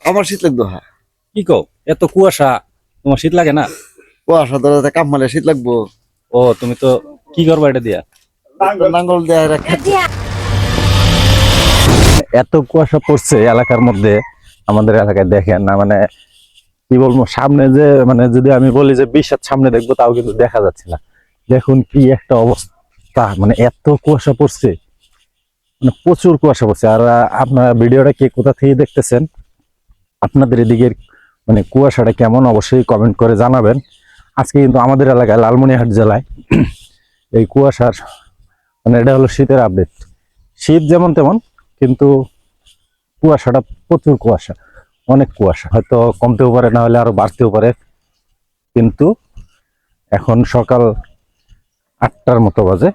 আমার শীত লাগতো। হ্যাঁ, কি কও, এত কুয়াশা, তোমার শীত লাগে না? কুয়াশা ধরে কাপ মারলে শীত লাগবো। ও তুমি তো কি করবা এটা দিয়া? নাঙ্গল দেয়া রাখা। এত কুয়াশা পড়ছে এলাকার মধ্যে, আমাদের এলাকায় দেখেন না, মানে কি বলবো, সামনে যে মানে যদি আমি বলি যে 20 হাত সামনে দেখবো তাও কিন্তু দেখা যাচ্ছে না। দেখুন কি একটা অবস্থা, মানে এত কুয়াশা পড়ছে, মানে প্রচুর কুয়াশা পড়ছে। আর আপনারা ভিডিওটা কে কোথা থেকে দেখতেছেন, আপনাদের এদিকের মানে কুয়াশাটা কেমন অবশ্যই কমেন্ট করে জানাবেন। আজকে কিন্তু আমাদের এলাকায় লালমনিরহাট জেলায় এই কুয়াশার মানে এটা হলো শীতের আপডেট। শীত যেমন তেমন, কিন্তু কুয়াশাটা প্রচুর কুয়াশা, অনেক কুয়াশা, হয়তো কমতেও পারে, না হলে আরো বাড়তেও পারে। কিন্তু এখন সকাল 8টার মতো বাজে।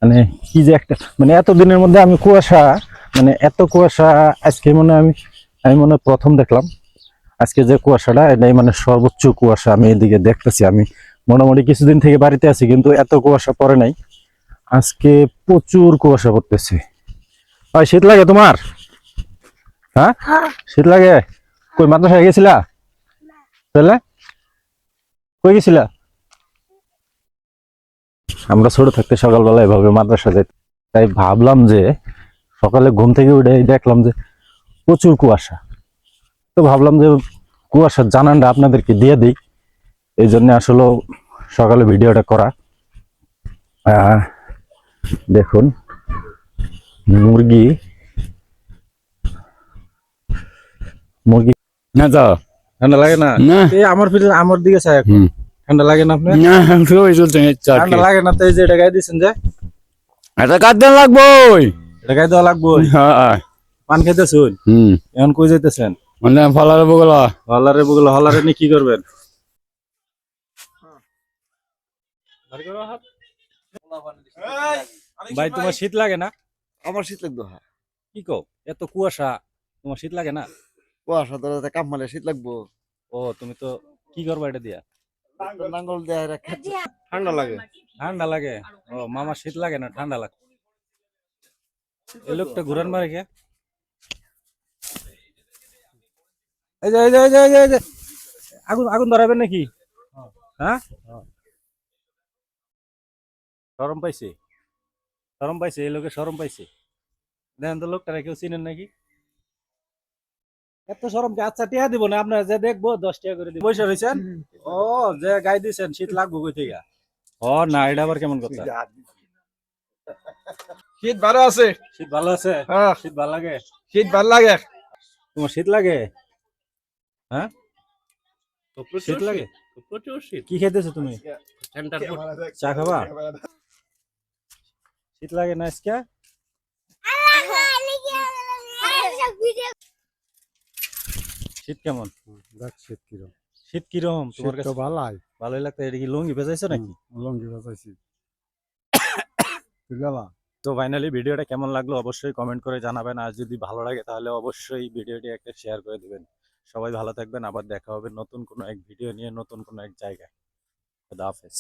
মানে কি যে একটা, মানে এতদিনের মধ্যে আমি কুয়াশা, মানে এত কুয়াশা আজকে মনে হয় আমি মনে হয় প্রথম দেখলাম। আজকে যে কুয়াশাটা, এটাই মানে সর্বোচ্চ কুয়াশা আমি এদিকে দেখতেছি। আমি মোটামুটি কিছুদিন থেকে বাড়িতে আছি, কিন্তু এত কুয়াশা পড়ে নাই। আজকে প্রচুর কুয়াশা পড়তেছে। ভাই শীত লাগে তোমার? হ্যাঁ, শীত লাগে? কই মাদ্রাসায় গেছিলা? তাহলে কই গেছিলা? আমরা ছোট থাকতে সকালবেলা এভাবে মাদ্রাসা যাই, তাই ভাবলাম যে সকালে ঘুম থেকে উঠে দেখলাম যে প্রচুর কুয়াশা। তো ভাবলাম যে কুয়াশার জানানটা আপনাদেরকে দিয়ে দিই, এই জন্য আসলে সকালে ভিডিওটা করা। দেখুন মুরগি মুরগি না যাও, ঠান্ডা লাগে না? না। এই আমার দিকে চাই এখন। ঠান্ডা লাগে না আপনার? না সবাই চলতে ঠান্ডা লাগে না তো এই যে এটা গায়ে দিচ্ছেন যে, এটা কাটতে লাগবো। এটা গায়ে দেওয়া লাগবো। হ্যাঁ। পান খাইতেছুন? এখন কই যাইতেছেন? মানে ফলার বগলা হলারে বগুলো, হলারে নিয়ে কি করবেন? ভাই তোমার শীত লাগে না? আমার শীত লাগতো। হ্যাঁ, কি কও, এত কুয়াশা, তোমার শীত লাগে না? কুয়াশা ধরে কাপ মারলে শীত লাগবো। ও তুমি তো কি করবা এটা দিয়া? নাঙ্গল দেয়া রাখা। ঠান্ডা লাগে। ঠান্ডা লাগে? ও মামা শীত লাগে না, ঠান্ডা লাগে। এই লোকটা ঘুরান মারে কে? এই যে আগুন আগুন ধরাবেন নাকি? হ্যাঁ, শরম পাইছে, শরম পাইছে, এই লোকে শরম পাইছে। দেখেন তো লোকটারা কেউ চিনেন নাকি? এত শরম কে? আচ্ছা টিয়া দিব না, আপনার যে দেখবো 10 টাকা করে দিব। পয়সা হয়েছেন? ও যে গাই দিছেন শীত লাগবো কই থেকে? ও না, এটা আবার কেমন কথা? শীত ভালো আছে। শীত ভালো আছে? হ্যাঁ। শীত ভালো লাগে? শীত ভালো লাগে। তোমার শীত লাগে? হ্যাঁ, শীত লাগে? প্রচুর শীত। কি খেতেছো তুমি? চা খাবা? শীত লাগে না আজকে? শীত কেমন? দেখ শীত কিরম। শীত কিরকম তোমার শীত কাছে? তো ভালাই। ভালোই লাগতো। এটা কি লুঙ্গি ভেজাইছো নাকি? লঙ্গি বাজাইছি। তুই গেলা? তো ফাইনালি ভিডিওটা কেমন লাগলো অবশ্যই কমেন্ট করে জানাবেন। আর যদি ভালো লাগে তাহলে অবশ্যই ভিডিওটি একটা শেয়ার করে দিবেন। সবাই ভালো থাকবেন, আবার দেখা হবে নতুন কোনো এক ভিডিও নিয়ে, নতুন কোনো এক জায়গায়। খুদা হাফেজ।